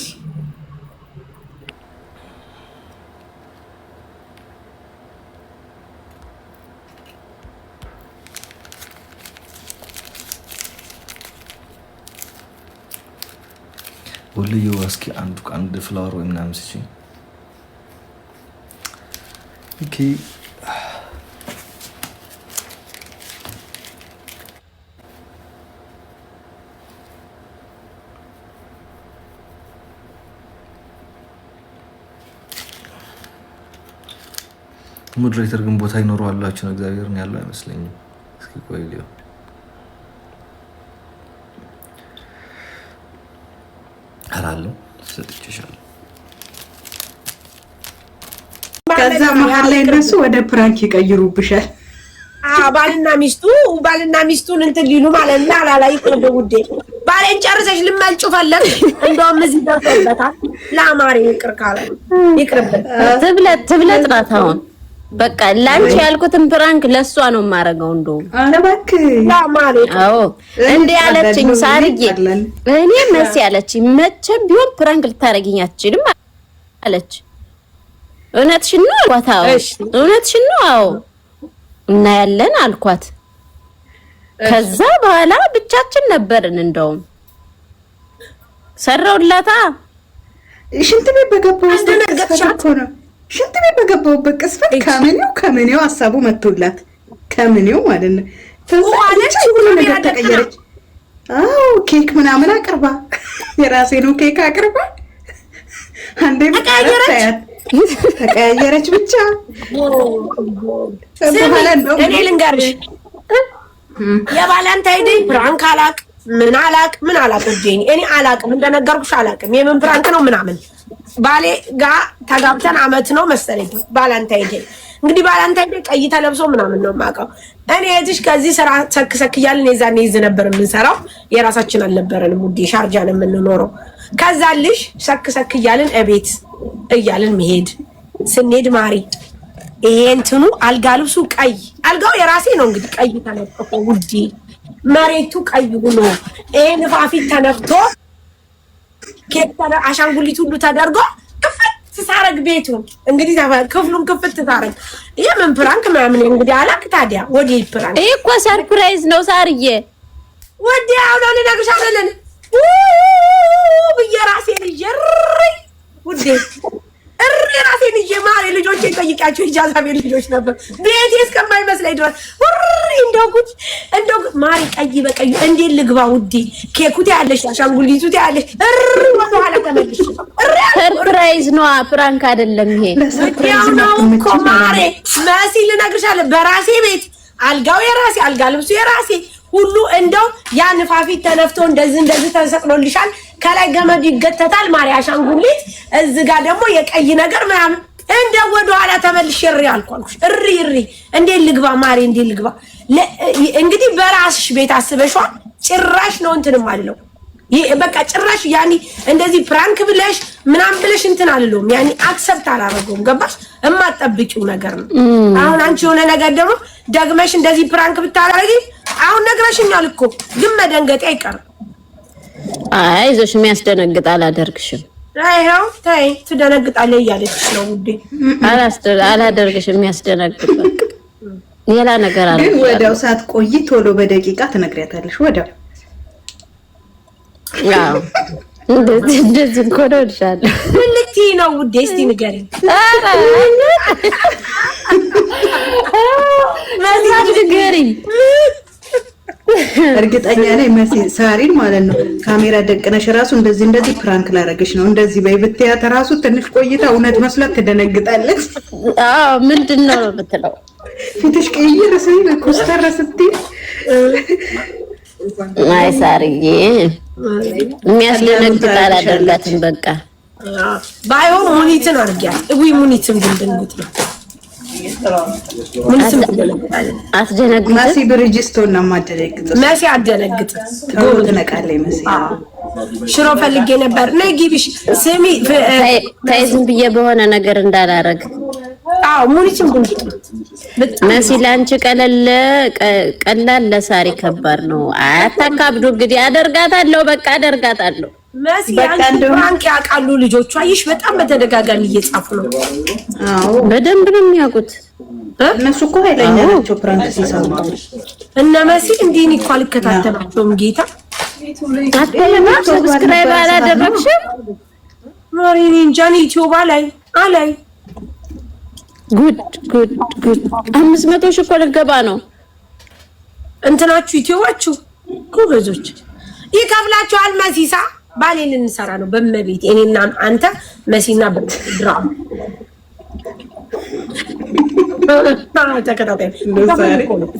ወልዩ እስኪ አንድ ፍላወር ወይ ምናምን ሲጪ ኦኬ ሞዴሬተር ግን ቦታ ይኖረዋላችሁ ነው እግዚአብሔርን ያለው አይመስለኝም። እስኪ ቆይ ሊዮ አራለው ሰጥቼሻለሁ። ከዛ መሀል ላይ እነሱ ወደ ፕራንክ ይቀይሩብሻል። ባልና ሚስቱን እንትን ሊሉ ማለት ነው። አላላይ ቆንጆ ውዴ ባሌን ጨርሰሽ ልመልጩ ፈለግ እንደውም እዚህ ደርሶበታል። ለአማሪ ይቅር ካለ ይቅርብን። ትብለጥ ናት አሁን በቃ ላንቺ ያልኩትን ፕራንክ ለሷ ነው የማረገው። እንደው አለባክ ለአማሪ አዎ እንዴ ያለችኝ ሳርዬ እኔ መሲ ያለችኝ መቼም ቢሆን ፕራንክ ልታረጊኝ አትችልም አለች። እውነትሽን ነው አልኳት። አዎ እውነትሽን ነው አዎ እና ያለን አልኳት። ከዛ በኋላ ብቻችን ነበርን። እንደውም ሰራውላታ ሽንት ቤት በገባው ሽንት ቤት በገባውበት ቅስፈት ከመኔው ሀሳቡ መጥቶላት ከመኔው ማለት ነው። ተዛለች ሁሉ ነገር ተቀየረች። አዎ ኬክ ምናምን አቅርባ የራሴ ነው ኬክ አቅርባ አንዴ ተቀያየረች ብቻ። በኋላ እንደው እኔ ልንገርሽ የባላንታይ ዴይ ፕራንክ አላቅ ምን አላቅ ወዴኝ እኔ አላቅም እንደነገርኩሽ አላቅም የምን ፕራንክ ነው ምናምን ባሌ ጋር ተጋብተን አመት ነው መሰለኝ ባላንታይ ዴይ። እንግዲህ ባላንታይ ዴይ ቀይ ተለብሶ ምናምን ነው የማውቀው እኔ እዚህ ከዚህ ስራ ሰክሰክ እያልን የዛኔ ይዝ ነበር የምንሰራው የራሳችን አልነበረንም ውዴ ሻርጃ ነው የምንኖረው። ከዛልሽ ሰክሰክ እያልን እቤት እያልን መሄድ ስንሄድ ማሪ ይሄ እንትኑ አልጋ ልብሱ ቀይ አልጋው የራሴ ነው እንግዲህ ቀይ ተነጥፎ ውዴ መሬቱ ቀይ ሆኖ ይሄ ንፋፊት ተነፍቶ ኬክ አሻንጉሊት ሁሉ ተደርጎ ክፍት ሳረግ ቤቱን እንግዲህ ክፍሉን ክፍት ታረግ የምን ፕራንክ ምናምን እንግዲህ አላክ ታዲያ ወዲህ ፕራንክ ይሄ እኮ ሰርፕራይዝ ነው ሳርዬ ወዲህ አሁን ልነግርሽ አይደለም በየራሴን ይጀሪ ውዴ ራሴን ይጀማሪ ልጆቼ ጠይቃቸው ኢጃዛ ቤት ልጆች ነበር ቤቴ እስከማይመስለኝ ድረስ እንደው ማሪ ቀይ በቀይ እንዴት ልግባ ውዴ ኬኩት ያለሽ አሻንጉሊቱት ያለሽ ወደኋላ ተመልሽ ሰርፕራይዝ ነው ፕራንክ አይደለም ይሄ ሰርፕራይዝ ነው እኮ ማሪ መሲ ልነግርሻለሁ በራሴ ቤት አልጋው የራሴ አልጋ ልብሱ የራሴ ሁሉ እንደው ያ ንፋፊት ተነፍቶ እንደዚህ ተሰቅሎልሻል ከላይ ገመድ ይገተታል ማሪ አሻንጉሊት እዚህ ጋር ደግሞ የቀይ ነገር ምናምን እንደው ወደ ኋላ ተመልሽ አልኳልኩሽ እሪ እንዴት ልግባ ማሪ እንዴት ልግባ እንግዲህ በራስሽ ቤት አስበሽዋል ጭራሽ ነው እንትንም አለው ይሄ በቃ ጭራሽ ያኒ እንደዚህ ፕራንክ ብለሽ ምናምን ብለሽ እንትን አልለውም ያኒ አክሰፕት አላረገውም ገባሽ እማጠብቂው ነገር ነው አሁን አንቺ የሆነ ነገር ደግሞ ደግመሽ እንደዚህ ፕራንክ ብታረጊ አሁን ነግረሽኛል እኮ ግን መደንገጤ አይቀርም አይዞሽ የሚያስደነግጥ አላደርግሽም አይው ታይ ትደነግጣለህ እያለችሽ ነው ውዴ አላደርግሽም የሚያስደነግጥ በቃ ሌላ ነገር አለ ግን ወዲያው ሰዓት ቆይ ቶሎ በደቂቃ ትነግሪያታለሽ ወዲያው ያው እንደዚህ እንኳን ወድሻለሁ ምን ልትይ ነው ውዴ እስቲ ንገሪኝ መዛጅ ንገሪኝ እርግጠኛ ነኝ መሲ ሳሪን ማለት ነው ካሜራ ደቅነሽ ራሱ እንደዚህ ፕራንክ ላረግሽ ነው እንደዚህ በይ ብትያት ራሱ ትንሽ ቆይታ እውነት መስላት ትደነግጣለች አዎ ምንድነው የምትለው ፊትሽ ቀይር ሲል ኮስተር ስትይ አይ ሳርዬ የሚያስደነግጥ አላደርጋትም በቃ ባይሆን ሙኒትን አርጊያት ሙኒትን ብንድንጉት ነው አትደነግጥ። መሲ ብርጅስቶን ነው የማትደነግጥ። መሲ አትደነግጥ። ቶሎ ትነቃለች መሲ። ሽሮ ፈልጌ ነበር። ነይ ግቢሽ። ስሚ ተይ ዝም ብዬ በሆነ ነገር እንዳላረግ። አዎ ሙኒችም ጉንጭ መሲ ላንቺ ቀላል ለሳሪ ከባድ ነው። አታካብዱ እንግዲህ። አደርጋታለሁ በቃ አደርጋታለሁ። መሲ ባንክ ያውቃሉ ልጆቿ። ይሽ በጣም በተደጋጋሚ እየጻፉ ነው። አዎ በደንብ ነው የሚያውቁት። እነሱ እኮ ኃይለኛ ናቸው ፕራንክ ሲሰሩ። እነ መሲ እንዲህ እኮ አልከታተላቸውም ጌታ። አትበለና ሰብስክራይብ አላደረግሽም? ማሪኒ እንጃኒ ዩቲዩብ አላይ ጉድ 500 ሺህ እኮ ልገባ ነው። እንትናችሁ ዩቲዩባችሁ ጎበዞች ይከፍላችኋል። መሲሳ ባሌን እንሰራ ነው በመቤት እኔና አንተ መሲና በድራማ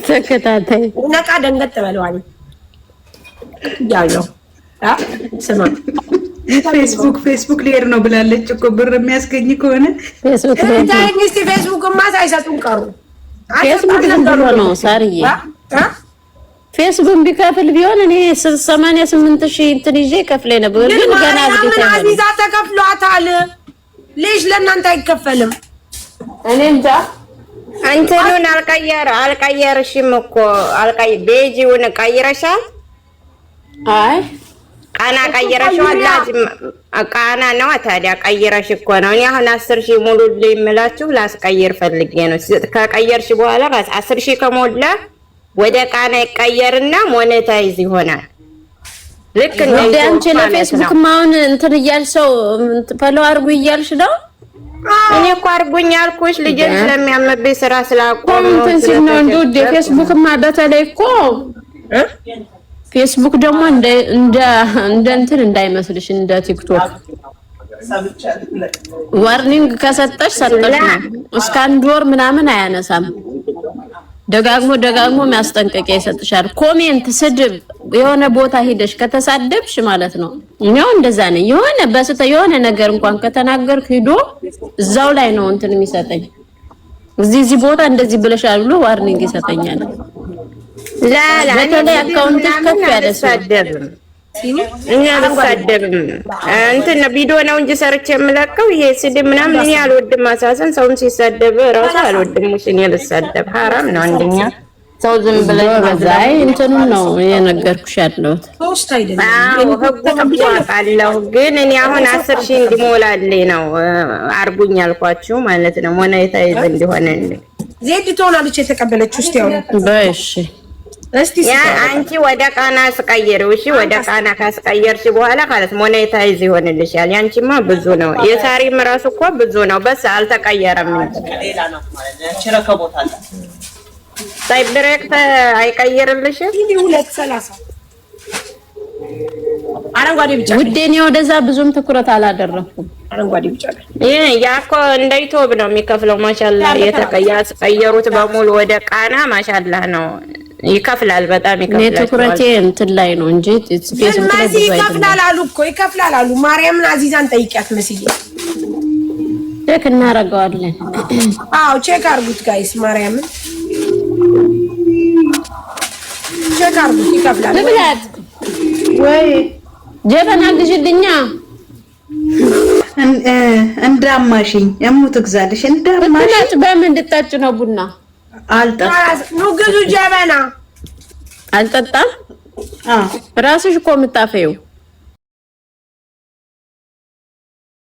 ተከታታይ ነቃ ደንገጥ በለዋል። ያለው ስማ ፌስቡክ ሊሄድ ነው ብላለች እኮ ብር የሚያስገኝ ከሆነ ፌስቡክማ ሳይሰጡን ቀሩ። ፌስቡክ ብሎ ነው ሳርዬ። ፌስቡክ ቢከፍል ቢሆን እኔ 88,000 እንትን ይዤ ከፍለኝ ነበር። ግን ገና አዚዛ ተከፍሏታል። ልጅ ለእናንተ አይከፈልም። እኔ እንጃ እንትኑን አልቀየርሽም እኮ ቤጂውን ቀይረሻል? አይ ቃና ቀይረሻል? ቃና ነው ታዲያ ቀይረሽ እኮ ነው። እኔ አሁን 10,000 ሙሉልኝ የምላችሁ ላስቀይር ፈልጌ ነው። ከቀየርሽ በኋላ 10,000 ከሞላ ወደ ቃና ይቀየርና ሞኔታይዝ ይሆናል። ልክ እንደ አንቺ ለፌስቡክ ማውን እንትን እያልሽ ሰው ፎሎ አድርጉ እያልሽ ነው። እኔ እኮ አድርጉኝ ያልኩሽ ልጄን ስለሚያመብኝ ስራ ስላቆም ነው። እንትን ሲል ነው እንደ ፌስቡክማ በተለይ እኮ ፌስቡክ ደግሞ እንደ እንትን እንዳይመስልሽ እንደ ቲክቶክ ዋርኒንግ ከሰጠሽ ሰጠሽ ነው። እስከ 1 ወር ምናምን አያነሳም። ደጋግሞ ማስጠንቀቂያ ይሰጥሻል። ኮሜንት፣ ስድብ የሆነ ቦታ ሄደሽ ከተሳደብሽ ማለት ነው። እኛው እንደዛ ነኝ። የሆነ ነገር እንኳን ከተናገርክ ሄዶ እዛው ላይ ነው እንትን የሚሰጠኝ። እዚህ ቦታ እንደዚህ ብለሻል ብሎ ዋርኒንግ ይሰጠኛል። ላላ በተለይ አካውንት ከፍ ያለ ሰደብም እኛ አልሳደብም። እንትን ቪዲዮ ነው እንጂ ሰርቼ የምለቀው ይሄ ስድብ ምናምን እኔ አልወድም። አሳሰን ሰውም ሲሳደብ ራሱ አልወድም። እኔ ልሳደብ ሐራም ነው። አንደኛ ሰው ዝም ብለሽ በዛይ እንትኑ ነው የነገርኩሽ ያለሁት። ህጉ አውቃለሁ፣ ግን እኔ አሁን 10,000 እንዲሞላልኝ ነው አርጉኝ ያልኳችሁ ማለት ነው። ሞኔታይዝ እንዲሆንልኝ ዜድ ትሆናለች የተቀበለችው። እስቲ ያው በእሺ ያ አንቺ ወደ ቃና አስቀየርው። እሺ ወደ ቃና ካስቀየርሽ በኋላ ማለት ሞኔታይዝ ይሆንልሻል። ያንቺማ ብዙ ነው። የሳሪም ራሱ እኮ ብዙ ነው። በስ አልተቀየረም እንጂ ሌላ ነው ማለት ነው። ቸረከቦታል ሳይብሬክት አይቀየርልሽም። 230 አረንጓዴ ቢጫ ውዴ ነው። ወደዛ ብዙም ትኩረት አላደረኩም። አረንጓዴ ቢጫ ያኮ እንደ ዩቲዩብ ነው የሚከፍለው። ማሻአላ የተቀየሩት በሙሉ ወደ ቃና ማሻአላ ነው ይከፍላል። በጣም ይከፍላል። ትኩረቴ እንትን ላይ ነው እንጂ ፌስቡክ ላይ ብዙ ይከፍላል አሉ እኮ ይከፍላል አሉ። ማርያምን አዚዛን ጠይቂያት መስዬ ቼክ እናደርገዋለን። አዎ ቼክ አድርጉት ጋይስ። ማርያምን ቼክ አድርጉት ይከፍላል። ልብላት ወይ ጀበና ግዢልኛ እንዳማሽኝ የሙት ግዛልሽ እንዳማሽ በምን እንድጠጭ ነው ቡና አልጠጣም። ግዙ ጀበና አልጠጣም። ራስሽ እኮ የምታፈየው